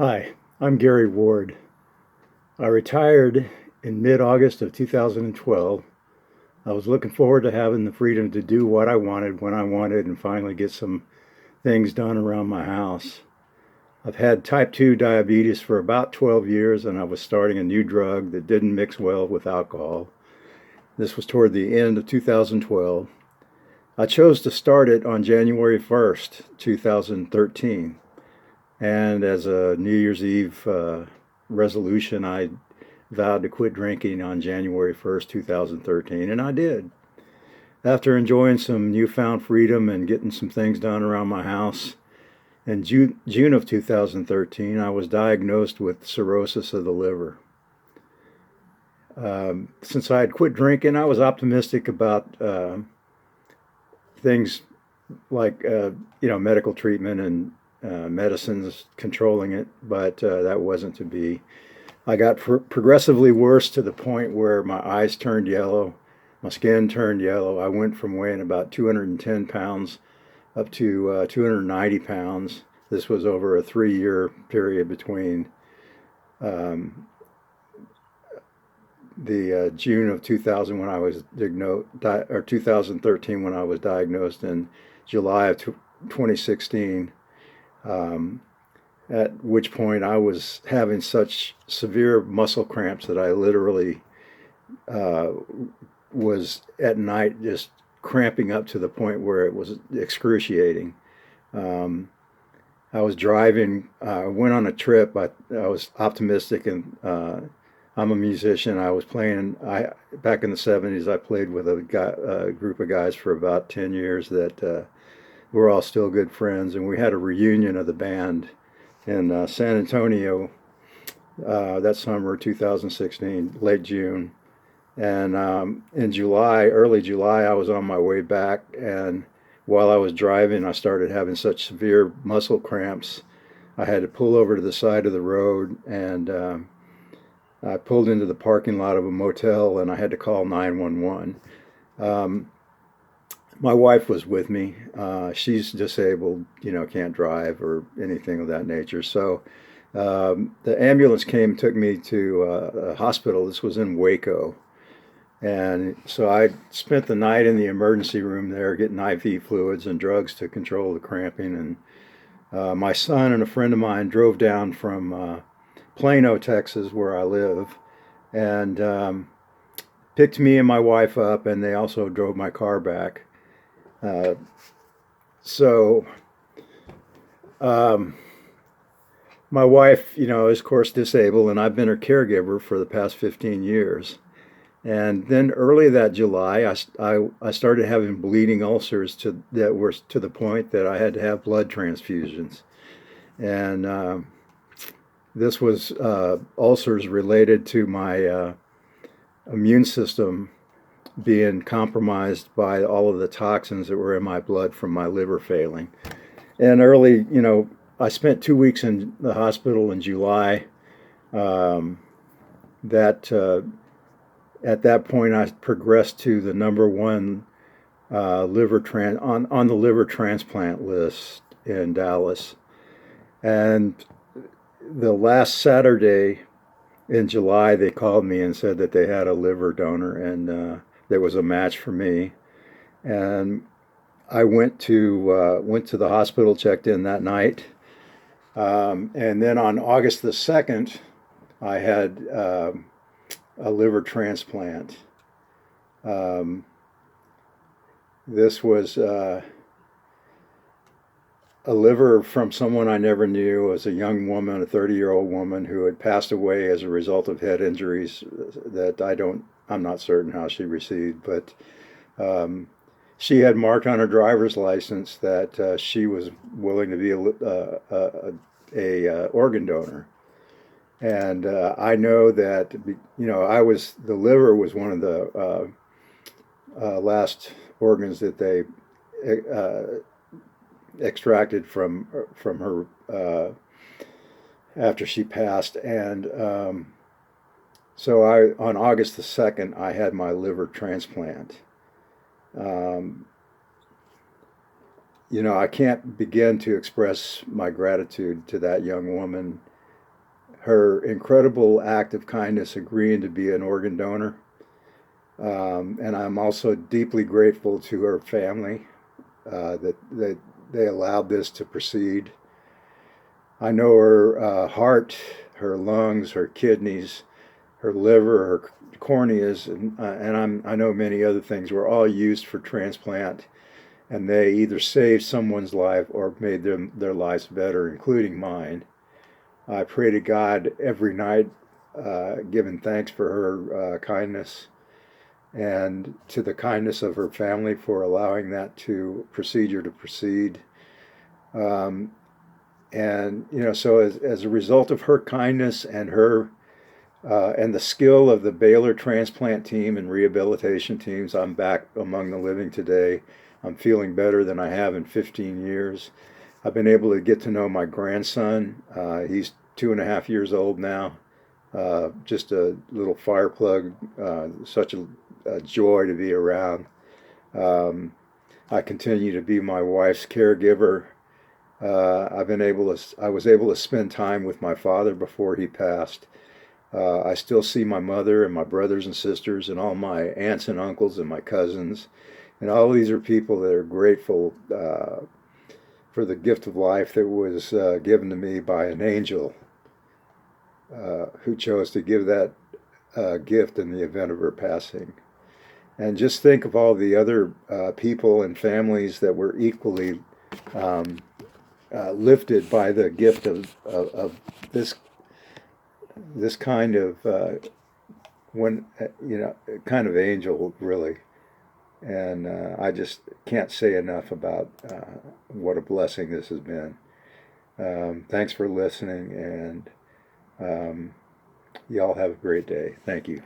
Hi, I'm Gary Ward. I retired in mid-August of 2012. I was looking forward to having the freedom to do what I wanted when I wanted and finally get some things done around my house. I've had type 2 diabetes for about 12 years and I was starting a new drug that didn't mix well with alcohol. This was toward the end of 2012. I chose to start it on January 1st, 2013. And as a New Year's Eve resolution, I vowed to quit drinking on January 1st, 2013, and I did. After enjoying some newfound freedom and getting some things done around my house, in June of 2013, I was diagnosed with cirrhosis of the liver. Since I had quit drinking, I was optimistic about things like medical treatment and medicines controlling it, but that wasn't to be. I got progressively worse to the point where my eyes turned yellow, my skin turned yellow. I went from weighing about 210 pounds up to 290 pounds. This was over a 3-year period between um, the June of 2000 when I was or 2013 when I was diagnosed, and July of 2016. Um, at which point I was having such severe muscle cramps that I literally uh, was at night just cramping up to the point where it was excruciating. Um, I was driving, went on a trip. I was optimistic, and I'm a musician. I was playing. Back in the '70s, I played with a group of guys for about 10 years that we're all still good friends, and we had a reunion of the band in San Antonio that summer, 2016, late June. And in July, early July, I was on my way back, and while I was driving, I started having such severe muscle cramps. I had to pull over to the side of the road, and I pulled into the parking lot of a motel, and I had to call 911. Um, my wife was with me. She's disabled, can't drive or anything of that nature. So the ambulance came, took me to a hospital. This was in Waco. And so I spent the night in the emergency room there getting IV fluids and drugs to control the cramping. And my son and a friend of mine drove down from Plano, Texas, where I live, and picked me and my wife up, and they also drove my car back. Uh, so um, my wife, is of course disabled, and I've been her caregiver for the past 15 years. And then early that July, I started having bleeding ulcers that were to the point that I had to have blood transfusions. And this was ulcers related to my immune system being compromised by all of the toxins that were in my blood from my liver failing. And I spent 2 weeks in the hospital in July. Um, that At that point, I progressed to the number one on the liver transplant list in Dallas. And the last Saturday in July, they called me and said that they had a liver donor, and there was a match for me. And I went to the hospital, checked in that night, and then on August 2nd, I had a liver transplant. Um, this was a liver from someone I never knew. As a young woman, a 30-year-old woman who had passed away as a result of head injuries that I'm not certain how she received, but um, she had marked on her driver's license that she was willing to be a organ donor. And I know that, the liver was one of the last organs that they uh, extracted from her after she passed. And so on August 2nd, I had my liver transplant. Um, I can't begin to express my gratitude to that young woman her incredible act of kindness agreeing to be an organ donor. And I'm also deeply grateful to her family that they allowed this to proceed. I know her heart, her lungs, her kidneys, her liver, her corneas, and I know many other things were all used for transplant, and they either saved someone's life or made their lives better, including mine. I pray to God every night, giving thanks for her kindness and to the kindness of her family for allowing that procedure to proceed. Um, and so as a result of her kindness and her and the skill of the Baylor transplant team and rehabilitation teams, I'm back among the living today. I'm feeling better than I have in 15 years. I've been able to get to know my grandson. He's 2.5 years old now. Just a little fire plug, such a joy to be around. Um, I continue to be my wife's caregiver. I was able to spend time with my father before he passed. I still see my mother and my brothers and sisters and all my aunts and uncles and my cousins. And all of these are people that are grateful for the gift of life that was given to me by an angel who chose to give that gift in the event of her passing. And just think of all the other people and families that were equally um, lifted by the gift of this kind of kind of angel, really. And I just can't say enough about what a blessing this has been. Thanks for listening, and y'all have a great day. Thank you.